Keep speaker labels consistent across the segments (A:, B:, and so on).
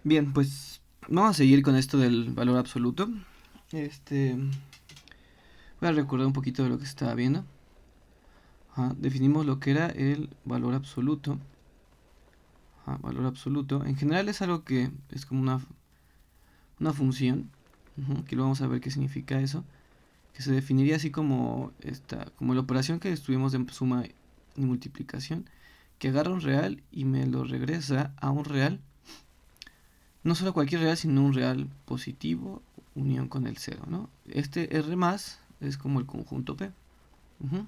A: Bien, pues vamos a seguir con esto del valor absoluto. Voy a recordar un poquito de lo que se estaba viendo. Definimos lo que era el valor absoluto. Valor absoluto. En general es algo que es como una función. Que lo vamos a ver qué significa eso. Que se definiría así como la operación que estuvimos de suma y multiplicación. Que agarra un real y me lo regresa a un real. No solo cualquier real, sino un real positivo unión con el cero, ¿no? Este R más es como el conjunto P. Ujú.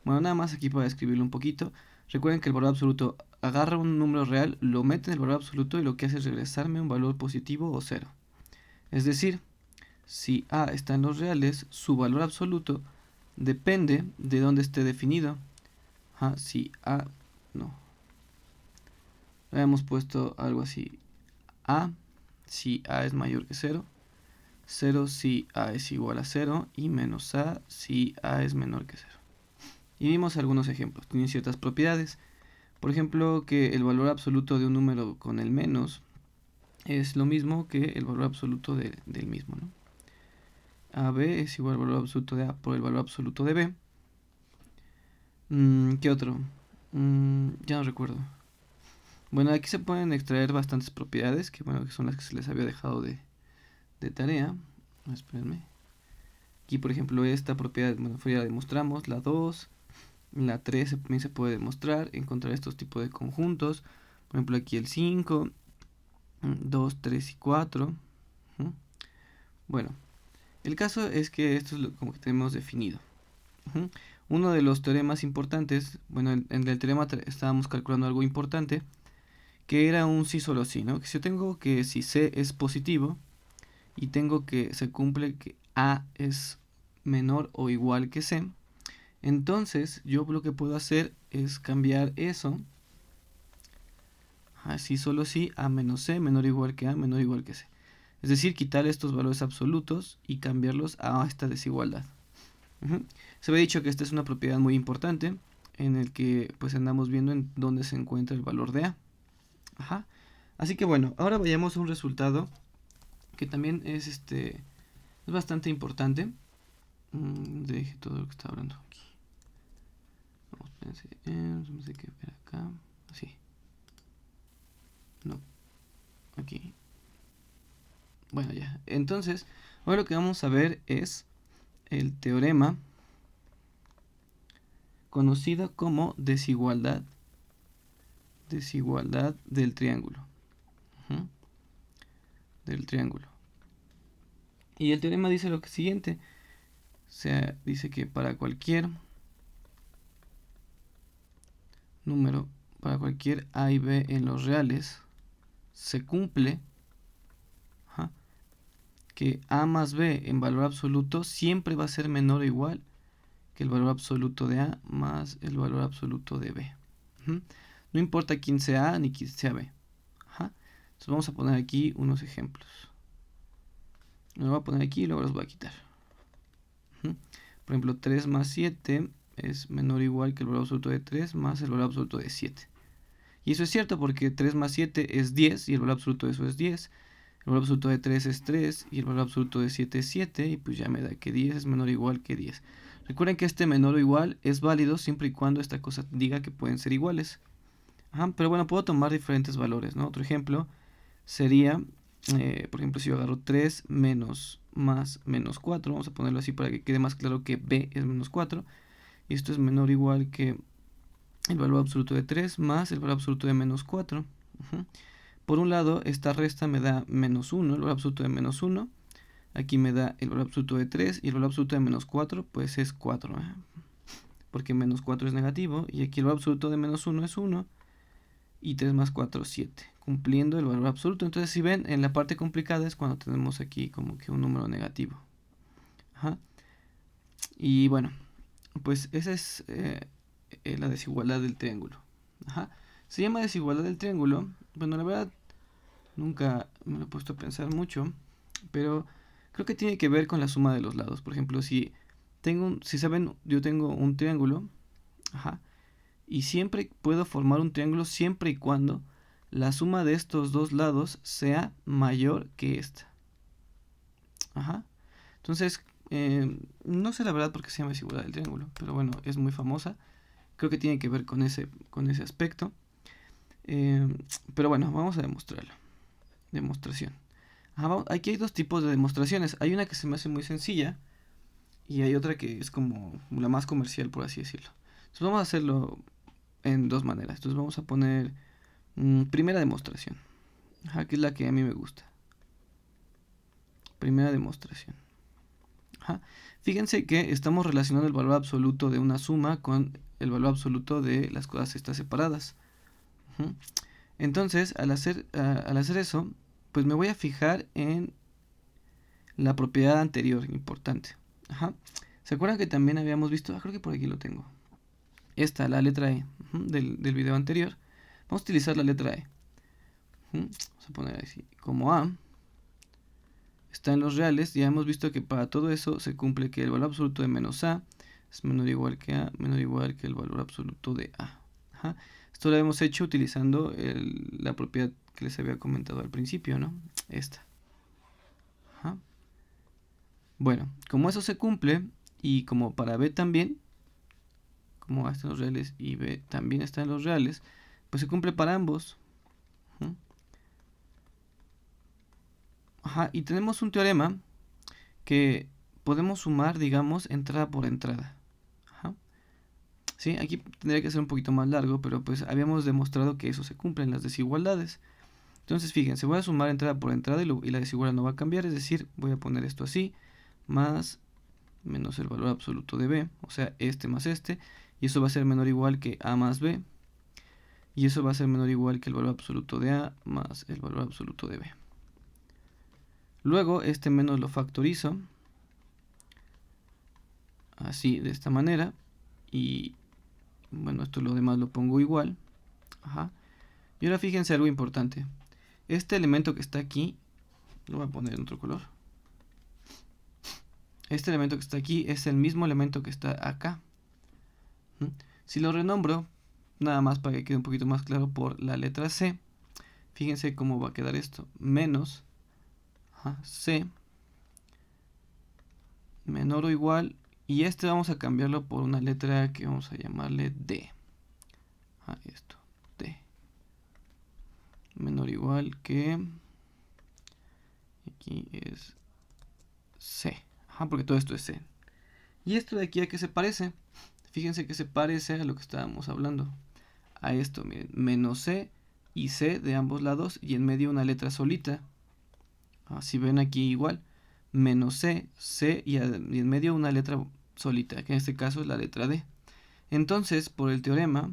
A: Bueno, nada más aquí para describirlo un poquito. Recuerden que el valor absoluto agarra un número real, lo mete en el valor absoluto y lo que hace es regresarme un valor positivo o cero. Es decir, si A está en los reales, su valor absoluto depende de dónde esté definido. Si A, no, habíamos puesto algo así. A, si A es mayor que cero. 0 si A es igual a cero y menos A si A es menor que cero. Y vimos algunos ejemplos, tienen ciertas propiedades. Por ejemplo, que el valor absoluto de un número con el menos es lo mismo que el valor absoluto del mismo, ¿no? AB es igual al valor absoluto de A por el valor absoluto de B. ¿Qué otro? Ya no recuerdo. Bueno, aquí se pueden extraer bastantes propiedades, que bueno, que son las que se les había dejado de tarea. Espérenme. Aquí, por ejemplo, esta propiedad, bueno, ya la demostramos, la 2, la 3 también se puede demostrar, encontrar estos tipos de conjuntos. Por ejemplo, aquí el 5, 2, 3 y 4. Bueno, el caso es que esto es como que tenemos definido. Uno de los teoremas importantes, bueno, en el teorema estábamos calculando algo importante, que era un sí solo sí, ¿no? Que si yo tengo que si C es positivo y tengo que se cumple que A es menor o igual que C, entonces yo lo que puedo hacer es cambiar eso, así solo sí, A menos C menor o igual que A menor o igual que C. Es decir, quitar estos valores absolutos y cambiarlos a esta desigualdad. Se había dicho que esta es una propiedad muy importante en el que pues andamos viendo en dónde se encuentra el valor de A. Ajá. Así que bueno, ahora vayamos a un resultado que también es bastante importante. Deje todo lo que está hablando aquí. Vamos, espérense, no sé qué ver acá. Sí. No, aquí. Bueno, ya. Entonces, ahora lo que vamos a ver es el teorema conocido como desigualdad del triángulo. Ujú. Del triángulo. Y el teorema dice lo siguiente. O sea, dice que para cualquier número, para cualquier A y B en los reales, se cumple que A más B en valor absoluto siempre va a ser menor o igual que el valor absoluto de A más el valor absoluto de B. No importa quién sea A ni quién sea B. Entonces vamos a poner aquí unos ejemplos. Los voy a poner aquí y luego los voy a quitar. Por ejemplo, 3 más 7 es menor o igual que el valor absoluto de 3 más el valor absoluto de 7. Y eso es cierto porque 3 más 7 es 10 y el valor absoluto de eso es 10. El valor absoluto de 3 es 3 y el valor absoluto de 7 es 7 y pues ya me da que 10 es menor o igual que 10. Recuerden que este menor o igual es válido siempre y cuando esta cosa diga que pueden ser iguales. Pero bueno, puedo tomar diferentes valores, ¿no? Otro ejemplo sería, por ejemplo, si yo agarro 3 menos más menos 4, vamos a ponerlo así para que quede más claro que B es menos 4, y esto es menor o igual que el valor absoluto de 3 más el valor absoluto de menos 4. Por un lado, esta resta me da menos 1, el valor absoluto de menos 1. Aquí me da el valor absoluto de 3 y el valor absoluto de menos 4 pues es 4. Porque menos 4 es negativo y aquí el valor absoluto de menos 1 es 1 y 3 más 4 7, cumpliendo el valor absoluto. Entonces si ven, en la parte complicada es cuando tenemos aquí como que un número negativo. Y bueno, pues esa es la desigualdad del triángulo. Se llama desigualdad del triángulo. Bueno, la verdad nunca me lo he puesto a pensar mucho, pero creo que tiene que ver con la suma de los lados. Por ejemplo, si saben, yo tengo un triángulo, y siempre puedo formar un triángulo siempre y cuando la suma de estos dos lados sea mayor que esta. Ajá. Entonces, no sé la verdad por qué se llama desigualdad del triángulo, pero bueno, es muy famosa. Creo que tiene que ver con ese aspecto. Pero bueno, vamos a demostrarlo. Demostración. Ajá, aquí hay dos tipos de demostraciones. Hay una que se me hace muy sencilla y hay otra que es como la más comercial, por así decirlo. Entonces vamos a hacerlo en dos maneras. Entonces vamos a poner primera demostración. Ajá, que es la que a mí me gusta. Primera demostración. Ajá. Fíjense que estamos relacionando el valor absoluto de una suma con el valor absoluto de las cosas estas separadas. Ujú. Entonces, al hacer eso, pues me voy a fijar en la propiedad anterior, importante. Ajá. ¿Se acuerdan que también habíamos visto? Creo que por aquí lo tengo. Esta, la letra E, del video anterior. Vamos a utilizar la letra E. Vamos a poner así, como A está en los reales, ya hemos visto que para todo eso se cumple que el valor absoluto de menos A es menor o igual que A, menor o igual que el valor absoluto de A. Ajá. Esto lo hemos hecho utilizando la propiedad que les había comentado al principio, ¿no? Esta. Ajá. Bueno, como eso se cumple, y como para B también, como A está en los reales y B también está en los reales, pues se cumple para ambos. Ajá, y tenemos un teorema que podemos sumar, digamos, entrada por entrada. Ajá. Sí, aquí tendría que ser un poquito más largo, pero pues habíamos demostrado que eso se cumple en las desigualdades. Entonces, fíjense, voy a sumar entrada por entrada y la desigualdad no va a cambiar, es decir, voy a poner esto así, más menos el valor absoluto de B, o sea, este más este, y eso va a ser menor o igual que A más B, y eso va a ser menor o igual que el valor absoluto de A más el valor absoluto de B. Luego, este menos lo factorizo, así, de esta manera, y bueno, esto lo demás lo pongo igual. Ajá. Y ahora fíjense algo importante. Este elemento que está aquí, lo voy a poner en otro color. Este elemento que está aquí es el mismo elemento que está acá. Si lo renombro, nada más para que quede un poquito más claro, por la letra C, fíjense cómo va a quedar esto. Menos C menor o igual, y este vamos a cambiarlo por una letra que vamos a llamarle D. Esto, D. Menor o igual que, aquí es C. Porque todo esto es C. ¿Y esto de aquí a qué se parece? Fíjense que se parece a lo que estábamos hablando. A esto, miren, menos C y C de ambos lados y en medio una letra solita. Si ven aquí igual, menos C, C y en medio una letra solita, que en este caso es la letra D. Entonces, por el teorema,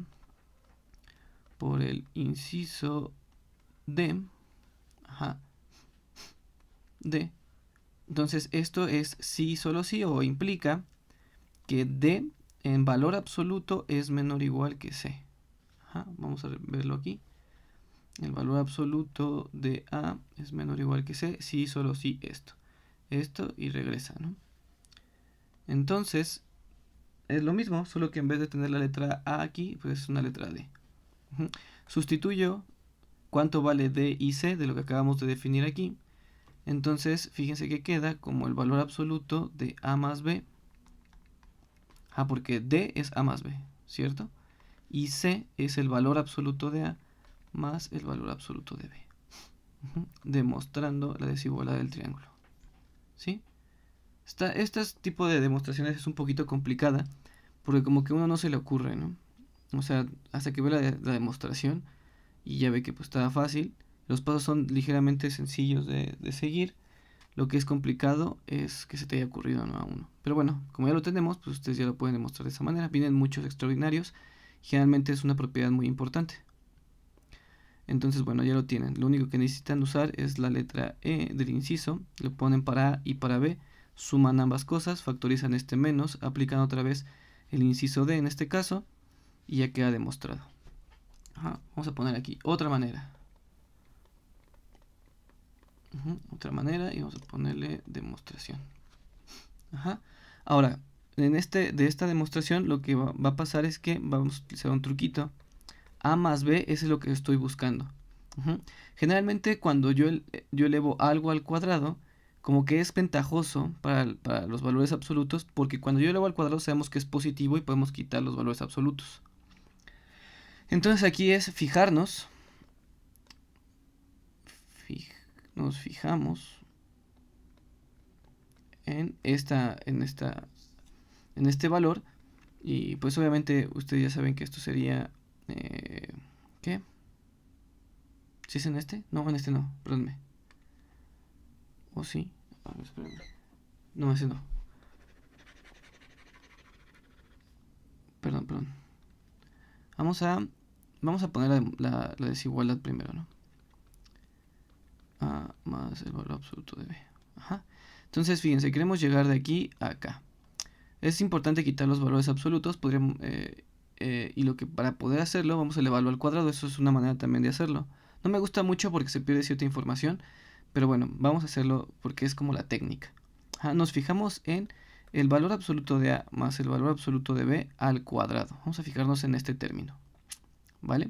A: por el inciso D, D, entonces esto es sí, solo sí, o implica que D en valor absoluto es menor o igual que C. Vamos a verlo aquí. El valor absoluto de A es menor o igual que C, sí, solo sí, esto. Esto y regresa, ¿no? Entonces, es lo mismo, solo que en vez de tener la letra A aquí, pues es una letra D. Sustituyo cuánto vale D y C de lo que acabamos de definir aquí. Entonces, fíjense que queda como el valor absoluto de A más B. Porque D es A más B, ¿cierto? Y C es el valor absoluto de A más el valor absoluto de B. Demostrando la desigualdad del triángulo. ¿Sí? Este tipo de demostraciones es un poquito complicada, porque como que a uno no se le ocurre, ¿no? O sea, hasta que ve la demostración y ya ve que pues está fácil. Los pasos son ligeramente sencillos de seguir. Lo que es complicado es que se te haya ocurrido, ¿no? A uno. Pero bueno, como ya lo tenemos, pues ustedes ya lo pueden demostrar de esa manera. Vienen muchos extraordinarios. Generalmente es una propiedad muy importante. Entonces, bueno, ya lo tienen. Lo único que necesitan usar es la letra E del inciso. Lo ponen para A y para B. Suman ambas cosas, factorizan este menos, aplican otra vez el inciso D en este caso y ya queda demostrado. Vamos a poner aquí otra manera. Otra manera y vamos a ponerle demostración. Ahora, de esta demostración lo que va a pasar es que vamos a utilizar un truquito. A más B es lo que estoy buscando. Ujú. Generalmente cuando yo elevo algo al cuadrado, como que es ventajoso para los valores absolutos, porque cuando yo elevo al cuadrado sabemos que es positivo y podemos quitar los valores absolutos. Entonces aquí es fijarnos, nos fijamos en este valor, y pues obviamente ustedes ya saben que esto sería, ¿qué? ¿Si es en este? No, en este no, perdónme. ¿O sí? A ver, espérenme. No, ese no. Perdón. Vamos a poner la desigualdad primero, ¿no? A más el valor absoluto de B. Ajá. Entonces, fíjense, queremos llegar de aquí a acá. Es importante quitar los valores absolutos. Y lo que para poder hacerlo, vamos a elevarlo al cuadrado. Eso es una manera también de hacerlo. No me gusta mucho porque se pierde cierta información. Pero bueno, vamos a hacerlo porque es como la técnica. Ajá, nos fijamos en el valor absoluto de A más el valor absoluto de B al cuadrado. Vamos a fijarnos en este término. ¿Vale?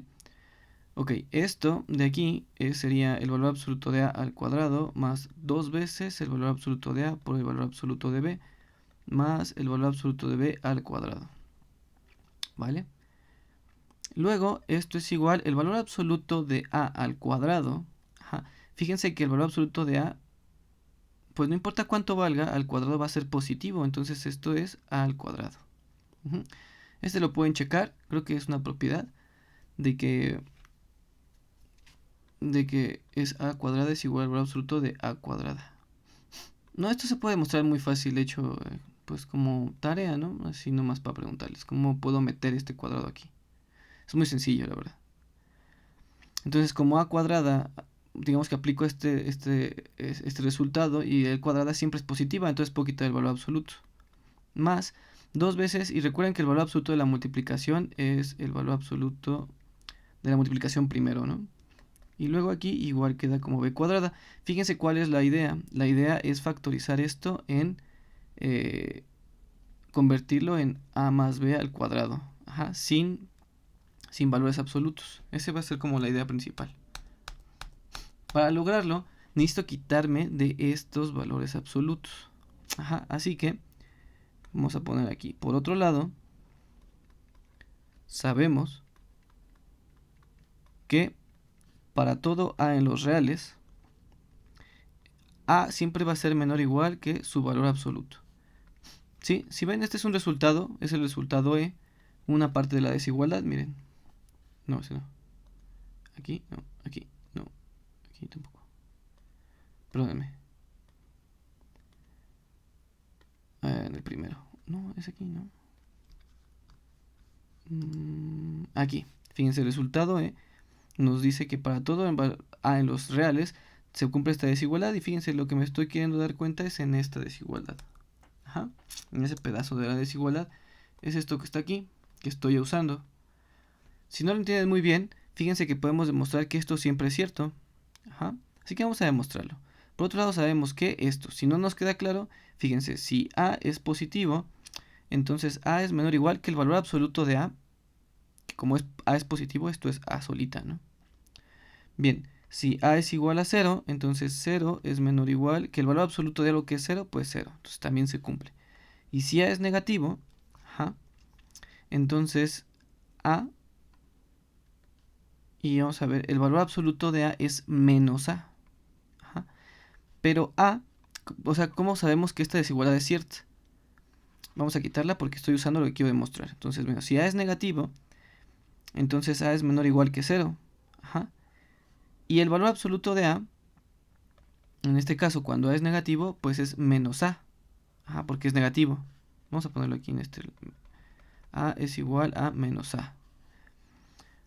A: Ok, esto de aquí sería el valor absoluto de A al cuadrado más 2 veces el valor absoluto de A por el valor absoluto de B más el valor absoluto de B al cuadrado. ¿Vale? Luego, esto es igual, el valor absoluto de A al cuadrado. Ajá, fíjense que el valor absoluto de A, pues no importa cuánto valga, al cuadrado va a ser positivo. Entonces esto es A al cuadrado. Este lo pueden checar, creo que es una propiedad de que es A cuadrada es igual al valor absoluto de A cuadrada. No, esto se puede demostrar muy fácil, de hecho, pues como tarea, ¿no? Así nomás para preguntarles, ¿cómo puedo meter este cuadrado aquí? Es muy sencillo, la verdad. Entonces, como A cuadrada, digamos que aplico este resultado y el cuadrada siempre es positiva, entonces puedo quitar el valor absoluto. Más 2 veces, y recuerden que el valor absoluto de la multiplicación es el valor absoluto de la multiplicación primero, ¿no? Y luego aquí igual queda como b cuadrada. Fíjense cuál es la idea. La idea es factorizar esto en convertirlo en a más b al cuadrado. Ajá, sin valores absolutos. Ese va a ser como la idea principal. Para lograrlo, necesito quitarme de estos valores absolutos. Ajá, así que vamos a poner aquí. Por otro lado, sabemos que para todo a en los reales, a siempre va a ser menor o igual que su valor absoluto. ¿Sí? Si ven, este es un resultado, es el resultado E, una parte de la desigualdad, miren. No, ese no. Aquí, no, aquí, no, aquí tampoco. Perdónenme. En el primero. No, es aquí, ¿no? Aquí. Fíjense, el resultado E nos dice que para todo A en los reales se cumple esta desigualdad, y fíjense, lo que me estoy queriendo dar cuenta es en esta desigualdad. Ajá. En ese pedazo de la desigualdad es esto que está aquí, que estoy usando. Si no lo entienden muy bien, fíjense que podemos demostrar que esto siempre es cierto. Ajá. Así que vamos a demostrarlo. Por otro lado, sabemos que esto, si no nos queda claro, fíjense, si A es positivo, entonces A es menor o igual que el valor absoluto de A, que como A es positivo, esto es A solita, ¿no? Bien, si A es igual a 0, entonces 0 es menor o igual que el valor absoluto de algo que es 0, pues 0. Entonces también se cumple. Y si A es negativo, ajá, entonces A, y vamos a ver, el valor absoluto de A es menos A. Ajá. Pero A, o sea, ¿cómo sabemos que esta desigualdad es cierta? Vamos a quitarla porque estoy usando lo que quiero demostrar. Entonces, bueno, si A es negativo, entonces A es menor o igual que 0. Ajá. Y el valor absoluto de A, en este caso, cuando A es negativo, pues es menos A. Ajá, porque es negativo. Vamos a ponerlo aquí en este. A es igual a menos A.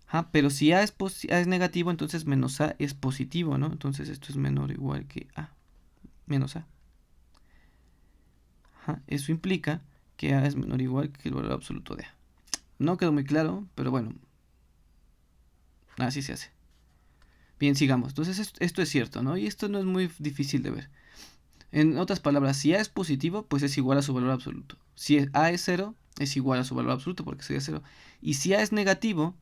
A: Ajá, pero si A es negativo, entonces menos A es positivo, ¿no? Entonces esto es menor o igual que A. Menos A. Ajá, eso implica que A es menor o igual que el valor absoluto de A. No quedó muy claro, pero bueno. Así se hace. Bien, sigamos. Entonces esto es cierto, ¿no? Y esto no es muy difícil de ver. En otras palabras, si A es positivo, pues es igual a su valor absoluto. Si A es 0, es igual a su valor absoluto porque sería 0. Y si A es negativo,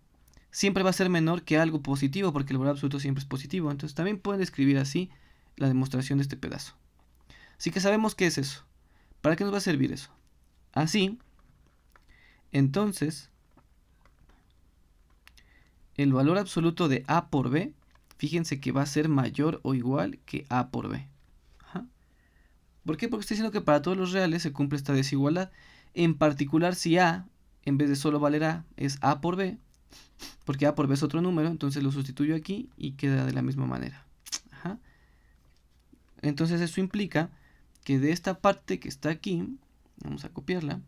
A: siempre va a ser menor que algo positivo, porque el valor absoluto siempre es positivo. Entonces también pueden escribir así la demostración de este pedazo. Así que sabemos qué es eso. ¿Para qué nos va a servir eso? Así, entonces, el valor absoluto de A por B, fíjense que va a ser mayor o igual que A por B. Ajá. ¿Por qué? Porque estoy diciendo que para todos los reales se cumple esta desigualdad. En particular, si A, en vez de solo valer A, es A por B, porque A por B es otro número, entonces lo sustituyo aquí y queda de la misma manera. Ajá. Entonces eso implica que de esta parte que está aquí, vamos a copiarla.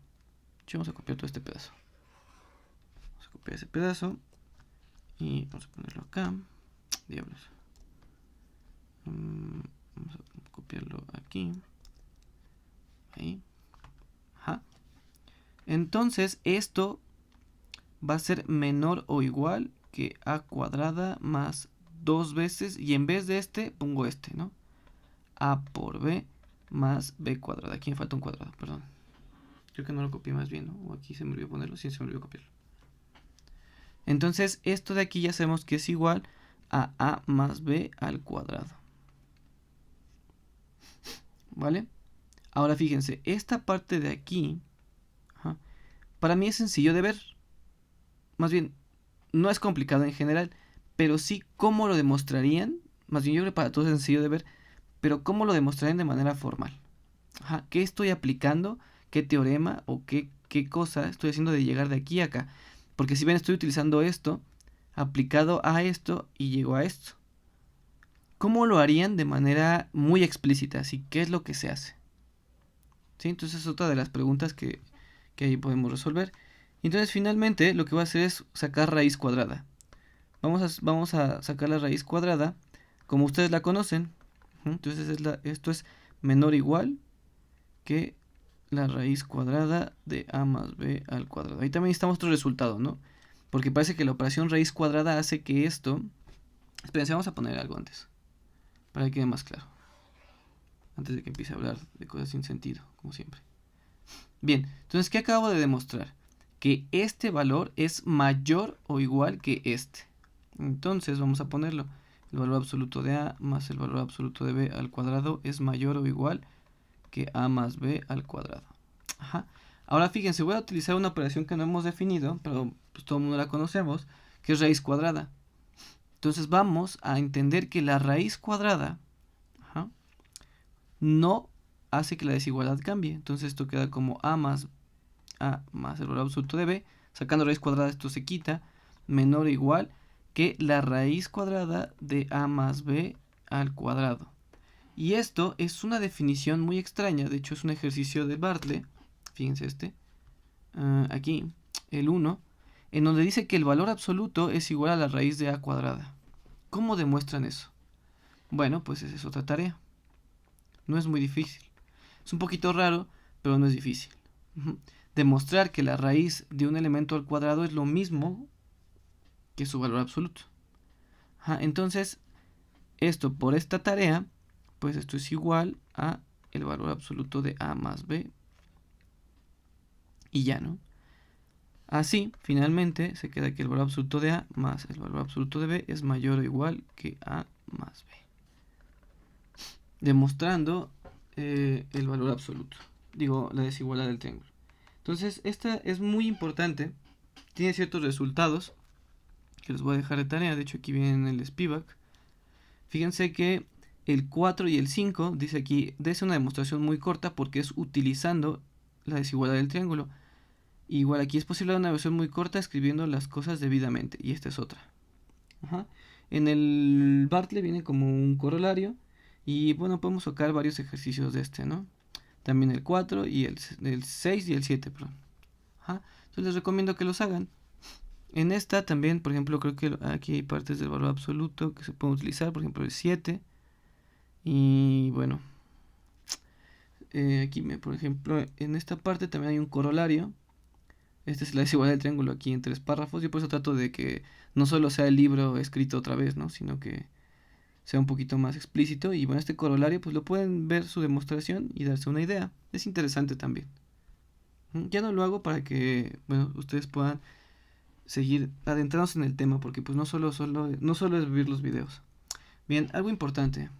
A: Vamos a copiar todo este pedazo. Vamos a copiar ese pedazo y vamos a ponerlo acá. Diablos. Vamos a copiarlo aquí. Ahí. Ajá. Entonces esto va a ser menor o igual que A cuadrada más 2 veces, y en vez de este pongo este, ¿no? A por B más B cuadrada. Aquí me falta un cuadrado, perdón. Creo que no lo copié más bien, ¿no? O aquí se me olvidó ponerlo, sí, se me olvidó copiarlo. Entonces esto de aquí ya sabemos que es igual a A más B al cuadrado. ¿Vale? Ahora fíjense, esta parte de aquí, ajá, para mí es sencillo de ver. Más bien, no es complicado en general, pero sí cómo lo demostrarían. Más bien yo creo que para todos es sencillo de ver, pero cómo lo demostrarían de manera formal. Ajá, ¿qué estoy aplicando? ¿Qué teorema o qué cosa estoy haciendo de llegar de aquí a acá? Porque si ven, estoy utilizando esto aplicado a esto y llego a esto. ¿Cómo lo harían de manera muy explícita? Así, ¿qué es lo que se hace? ¿Sí? Entonces es otra de las preguntas que ahí podemos resolver. Entonces finalmente lo que voy a hacer es sacar raíz cuadrada. Vamos a sacar la raíz cuadrada como ustedes la conocen. Entonces esto es menor o igual que la raíz cuadrada de A más B al cuadrado. Ahí también necesitamos otro resultado, ¿no? Porque parece que la operación raíz cuadrada hace que esto... Espérense, vamos a poner algo antes, para que quede más claro. Antes de que empiece a hablar de cosas sin sentido, como siempre. Bien, entonces, ¿qué acabo de demostrar? Que este valor es mayor o igual que este. Entonces, vamos a ponerlo. El valor absoluto de A más el valor absoluto de B al cuadrado es mayor o igual que A más B al cuadrado. Ajá. Ahora fíjense, voy a utilizar una operación que no hemos definido, pero pues todo el mundo la conocemos, que es raíz cuadrada. Entonces vamos a entender que la raíz cuadrada, ajá, no hace que la desigualdad cambie. Entonces esto queda como A más el valor absoluto de B. Sacando raíz cuadrada esto se quita. Menor o igual que la raíz cuadrada de A más B al cuadrado. Y esto es una definición muy extraña. De hecho es un ejercicio de Bartlett. Fíjense aquí, el 1, en donde dice que el valor absoluto es igual a la raíz de A cuadrada. ¿Cómo demuestran eso? Bueno, pues esa es otra tarea. No es muy difícil. Es un poquito raro, pero no es difícil. Demostrar que la raíz de un elemento al cuadrado es lo mismo que su valor absoluto. Entonces, esto por esta tarea, pues esto es igual a el valor absoluto de A más B. Y ya, ¿no? Así, finalmente, se queda que el valor absoluto de A más el valor absoluto de B es mayor o igual que A más B. Demostrando el valor absoluto. Digo, la desigualdad del triángulo. Entonces, esta es muy importante. Tiene ciertos resultados que les voy a dejar de tarea. De hecho, aquí viene el Spivak. Fíjense que el 4 y el 5, dice aquí, es una demostración muy corta porque es utilizando la desigualdad del triángulo. Igual aquí es posible una versión muy corta escribiendo las cosas debidamente. Y esta es otra. En el Bartlett viene como un corolario. Y bueno, podemos sacar varios ejercicios de este, ¿no? También el 4 y el 6 y el 7, perdón. Entonces les recomiendo que los hagan. En esta también, por ejemplo, creo que aquí hay partes del valor absoluto que se pueden utilizar. Por ejemplo, el 7. Y bueno, aquí, por ejemplo, en esta parte también hay un corolario. Esta es la desigualdad del triángulo aquí en 3 párrafos. Yo por eso trato de que no solo sea el libro escrito otra vez, ¿no? Sino que sea un poquito más explícito. Y bueno, este corolario pues lo pueden ver su demostración y darse una idea. Es interesante también. Ya no lo hago para que, bueno, ustedes puedan seguir adentrarnos en el tema, porque pues no solo es ver los videos. Bien, algo importante.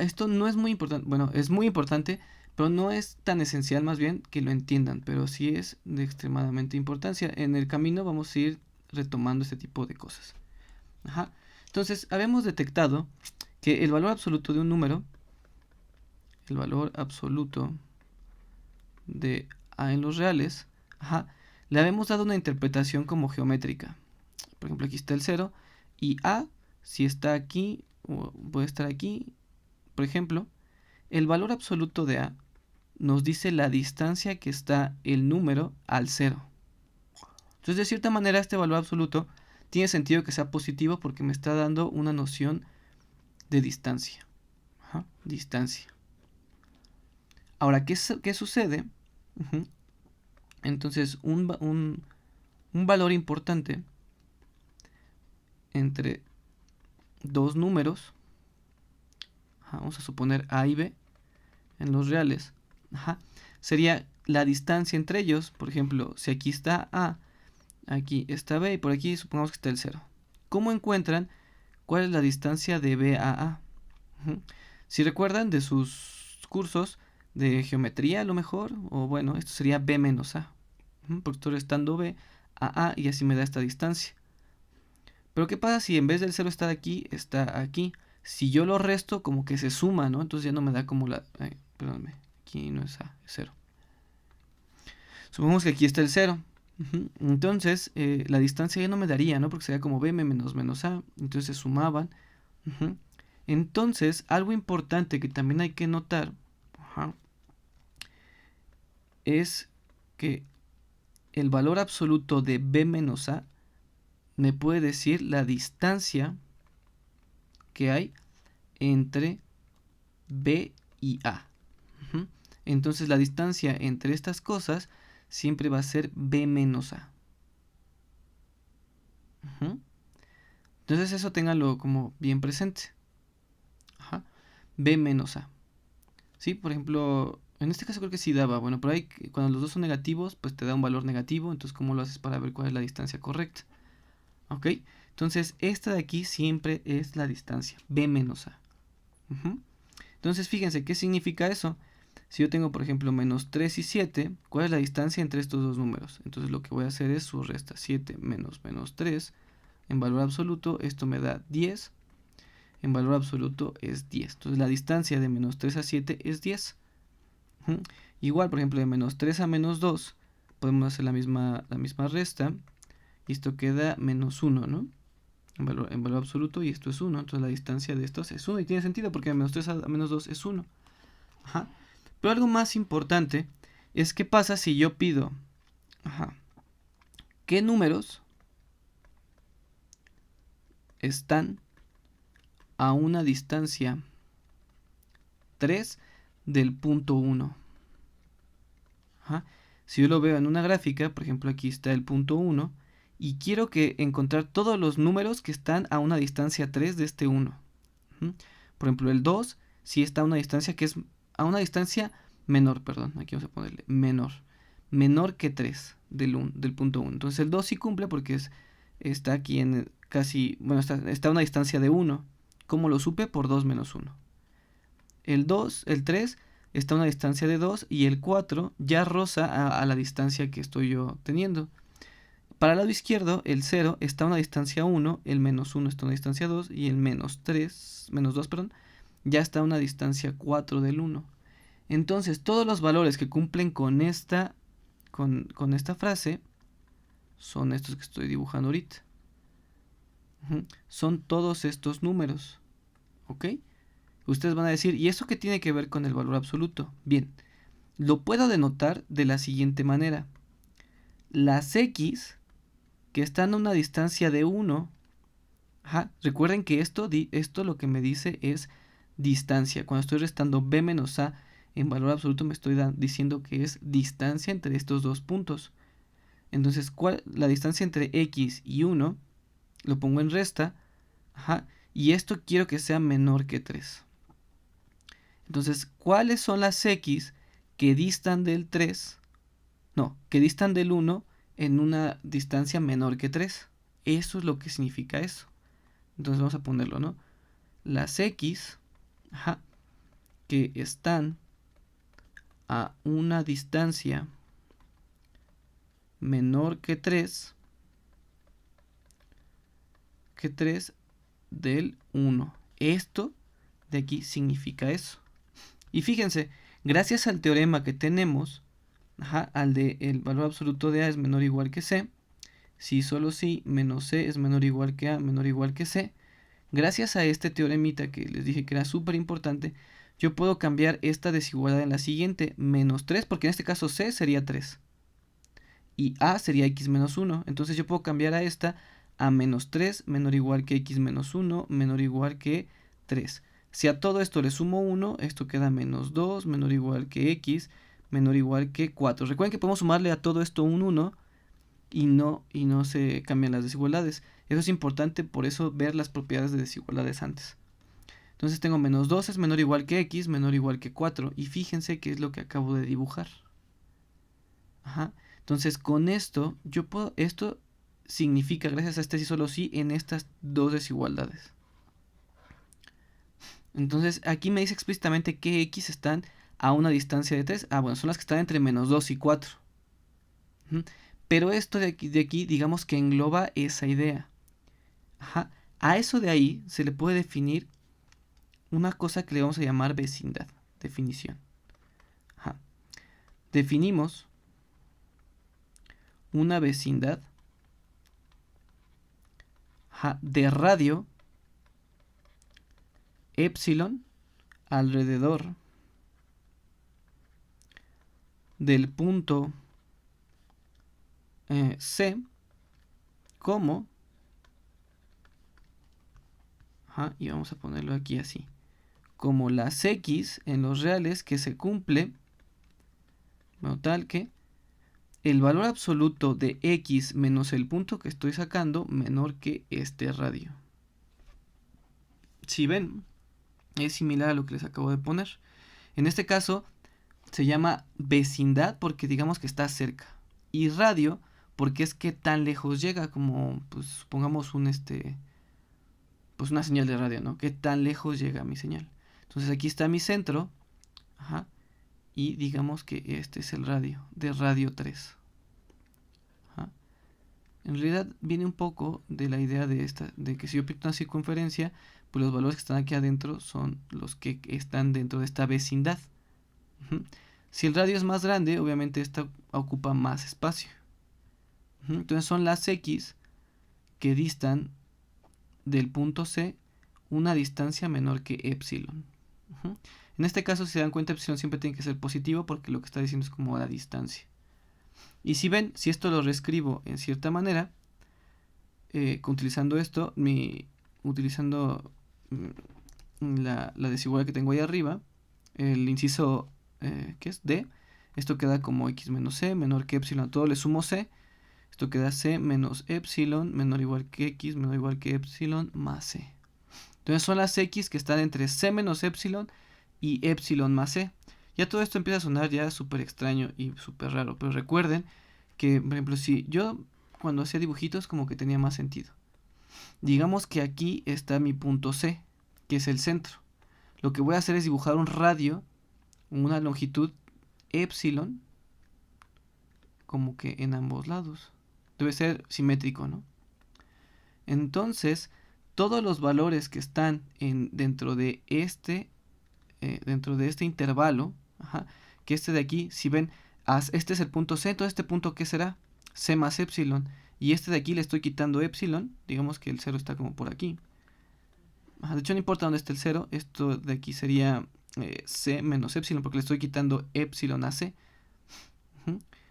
A: Esto no es muy importante, bueno, es muy importante, pero no es tan esencial, más bien que lo entiendan, pero sí es de extremadamente importancia. En el camino vamos a ir retomando este tipo de cosas. Entonces, habíamos detectado que el valor absoluto de un número, el valor absoluto de A en los reales, le habíamos dado una interpretación como geométrica. Por ejemplo, aquí está el 0 y A, si está aquí, o puede estar aquí, por ejemplo, el valor absoluto de A nos dice la distancia que está el número al 0. Entonces, de cierta manera, este valor absoluto tiene sentido que sea positivo porque me está dando una noción de distancia. Distancia. Ahora, ¿qué sucede? Entonces, un valor importante entre dos números, vamos a suponer A y B, en los reales, sería la distancia entre ellos. Por ejemplo, si aquí está A, aquí está B y por aquí supongamos que está el 0. ¿Cómo encuentran cuál es la distancia de B a A? Si recuerdan de sus cursos de geometría a lo mejor, o bueno, esto sería B menos A, porque estoy restando B a A y así me da esta distancia. Pero ¿qué pasa si en vez del 0 estar aquí, está aquí? Si yo lo resto, como que se suma, ¿no? Entonces ya no me da como la... perdóname, aquí no es A, es 0. Supongamos que aquí está el 0. Entonces, la distancia ya no me daría, ¿no? Porque sería como B menos A. Entonces se sumaban. Entonces, algo importante que también hay que notar es que el valor absoluto de B menos A me puede decir la distancia que hay entre B y A. Entonces la distancia entre estas cosas siempre va a ser B menos A. Entonces eso ténganlo como bien presente. B menos A. ¿Sí? Por ejemplo, en este caso creo que sí daba. Bueno, por ahí cuando los dos son negativos, pues te da un valor negativo. Entonces, ¿cómo lo haces para ver cuál es la distancia correcta? ¿Ok? Entonces, esta de aquí siempre es la distancia. B menos A. Entonces, fíjense, ¿qué significa eso? Si yo tengo, por ejemplo, menos 3 y 7, ¿cuál es la distancia entre estos dos números? Entonces, lo que voy a hacer es su resta. 7 menos 3. En valor absoluto, esto me da 10. En valor absoluto es 10. Entonces, la distancia de menos 3 a 7 es 10. Igual, por ejemplo, de menos 3 a menos 2, podemos hacer la misma resta. Y esto queda menos 1, ¿no? En valor absoluto, y esto es 1. Entonces la distancia de estos es 1. Y tiene sentido porque de menos 3 a menos 2 es 1. Pero algo más importante es qué pasa si yo pido qué números están a una distancia 3 del punto 1. Si yo lo veo en una gráfica, por ejemplo aquí está el punto 1, y quiero encontrar todos los números que están a una distancia 3 de este 1. Por ejemplo, el 2 si está a una distancia que es a una distancia menor, perdón, aquí vamos a ponerle menor que 3 del punto 1. Entonces el 2 sí cumple porque está aquí en casi, bueno, está a una distancia de 1. ¿Cómo lo supe? Por 2 menos 1. El 3 está a una distancia de 2 y el 4 ya roza a la distancia que estoy yo teniendo. Para el lado izquierdo, el 0 está a una distancia 1, el menos 1 está a una distancia 2 y el menos 2, ya está a una distancia 4 del 1. Entonces, todos los valores que cumplen con esta frase son estos que estoy dibujando ahorita. Son todos estos números. ¿Ok? Ustedes van a decir, ¿y eso qué tiene que ver con el valor absoluto? Bien, lo puedo denotar de la siguiente manera. Las X que están a una distancia de 1, recuerden que esto lo que me dice es distancia. Cuando estoy restando B menos A en valor absoluto me estoy diciendo que es distancia entre estos dos puntos. Entonces, la distancia entre X y 1 lo pongo en resta, y esto quiero que sea menor que 3. Entonces, ¿cuáles son las X que distan del 3 No, que distan del 1 en una distancia menor que 3. Eso es lo que significa eso. Entonces vamos a ponerlo, ¿no? Las x, que están a una distancia menor que 3 del 1. Esto de aquí significa eso. Y fíjense, gracias al teorema que tenemos, al de el valor absoluto de A es menor o igual que C, si solo si menos C es menor o igual que A, menor o igual que C, gracias a este teoremita que les dije que era súper importante, yo puedo cambiar esta desigualdad en la siguiente, menos 3, porque en este caso C sería 3 y A sería x menos 1. Entonces yo puedo cambiar a esta a menos 3 menor o igual que x menos 1 menor o igual que 3. Si a todo esto le sumo 1, esto queda menos 2 menor o igual que x menor o igual que 4. Recuerden que podemos sumarle a todo esto un 1 y no se cambian las desigualdades. Eso es importante, por eso ver las propiedades de desigualdades antes. Entonces tengo menos 2 es menor o igual que x menor o igual que 4. Y fíjense que es lo que acabo de dibujar. Entonces con esto, esto significa, gracias a este sí solo sí, en estas dos desigualdades. Entonces aquí me dice explícitamente que x están a una distancia de 3. Bueno, son las que están entre menos 2 y 4. Pero esto de aquí, digamos que engloba esa idea. A eso de ahí se le puede definir una cosa que le vamos a llamar vecindad. Definición. Definimos una vecindad de radio epsilon alrededor del punto C como, y vamos a ponerlo aquí así, como las x en los reales que se cumple, bueno, tal que el valor absoluto de x menos el punto que estoy sacando menor que este radio. Si ven, es similar a lo que les acabo de poner. En este caso se llama vecindad porque digamos que está cerca, y radio porque es que tan lejos llega, como pues supongamos pues una señal de radio, ¿no? Que tan lejos llega mi señal. Entonces aquí está mi centro, y digamos que este es el radio, de radio 3. En realidad viene un poco de la idea de que si yo pinto una circunferencia, pues los valores que están aquí adentro son los que están dentro de esta vecindad. Si el radio es más grande, obviamente esta ocupa más espacio. Entonces son las x que distan del punto C una distancia menor que epsilon. En este caso, si se dan cuenta, epsilon siempre tiene que ser positivo porque lo que está diciendo es como la distancia. Y si ven, si esto lo reescribo en cierta manera, utilizando esto, utilizando la desigualdad que tengo ahí arriba, el inciso que es D, esto queda como x menos c menor que epsilon, a todo le sumo c, esto queda c menos epsilon menor o igual que x menor o igual que epsilon más c. Entonces son las x que están entre c menos epsilon y epsilon más c. Ya todo esto empieza a sonar ya súper extraño y súper raro, pero recuerden que, por ejemplo, si yo cuando hacía dibujitos como que tenía más sentido. Digamos que aquí está mi punto C, que es el centro. Lo que voy a hacer es dibujar un radio, una longitud epsilon, como que en ambos lados. Debe ser simétrico, ¿no? Entonces, todos los valores que están dentro de este intervalo, que este de aquí, si ven, este es el punto C, entonces este punto ¿qué será? C más epsilon. Y este de aquí le estoy quitando epsilon, digamos que el 0 está como por aquí. De hecho no importa dónde esté el 0, esto de aquí sería C menos epsilon porque le estoy quitando epsilon a C.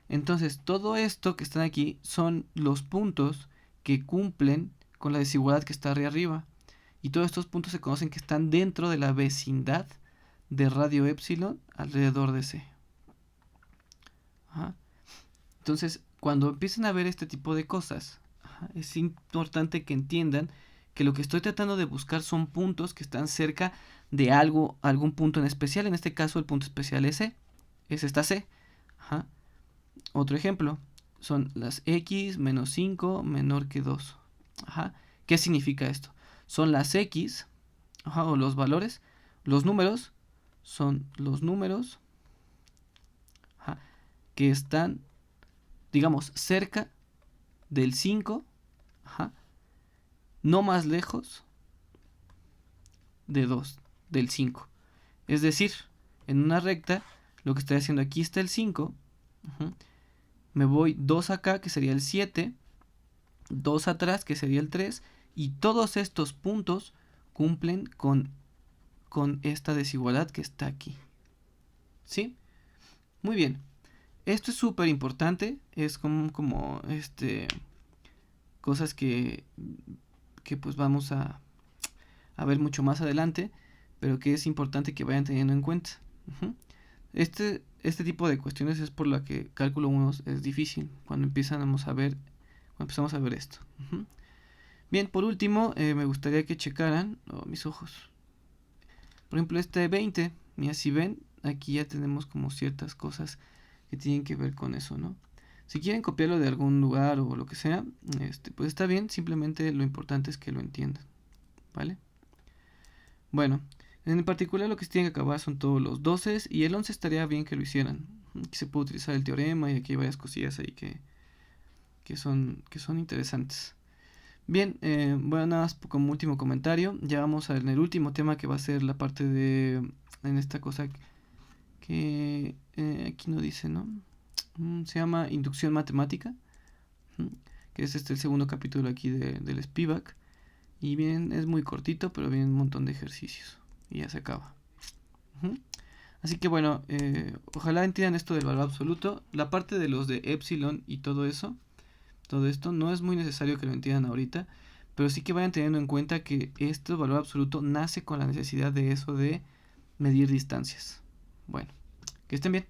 A: Entonces todo esto que están aquí son los puntos que cumplen con la desigualdad que está arriba. Y todos estos puntos se conocen que están dentro de la vecindad de radio epsilon alrededor de C. Entonces, cuando empiecen a ver este tipo de cosas, es importante que entiendan que lo que estoy tratando de buscar son puntos que están cerca de algún punto en especial. En este caso, el punto especial es C. Es esta C. Otro ejemplo, son las x menos 5 menor que 2. Ajá. ¿Qué significa esto? Son las x, ajá, o los valores, los números, son los números, ajá, que están, digamos, cerca del 5, ajá, no más lejos de 2, del 5. Es decir, en una recta, lo que estoy haciendo aquí está el 5, ajá, me voy 2 acá, que sería el 7, 2 atrás, que sería el 3, y todos estos puntos cumplen con esta desigualdad que está aquí. ¿Sí? Muy bien. Esto es súper importante, es como cosas que pues vamos a ver mucho más adelante, pero que es importante que vayan teniendo en cuenta. Uh-huh. Este tipo de cuestiones es por la que cálculo 1 es difícil, cuando empezamos a ver esto. Uh-huh. Bien, por último, me gustaría que checaran mis ojos. Por ejemplo, este 20, mira, si ven, aquí ya tenemos como ciertas cosas que tienen que ver con eso, ¿no? Si quieren copiarlo de algún lugar o lo que sea, pues está bien, simplemente lo importante es que lo entiendan, ¿vale? Bueno, en particular lo que se tiene que acabar son todos los 12 y el 11 estaría bien que lo hicieran. Aquí se puede utilizar el teorema y aquí hay varias cosillas ahí que son interesantes. Bien, bueno, nada más como último comentario, ya vamos en el último tema que va a ser la parte en esta cosa que aquí no dice, ¿no? Se llama inducción matemática, que es el segundo capítulo aquí del Spivak. Y bien, es muy cortito, pero viene un montón de ejercicios. Y ya se acaba. Así que bueno, ojalá entiendan esto del valor absoluto. La parte de los de epsilon y todo eso, todo esto, no es muy necesario que lo entiendan ahorita. Pero sí que vayan teniendo en cuenta que este valor absoluto nace con la necesidad de eso de medir distancias. Bueno, que estén bien.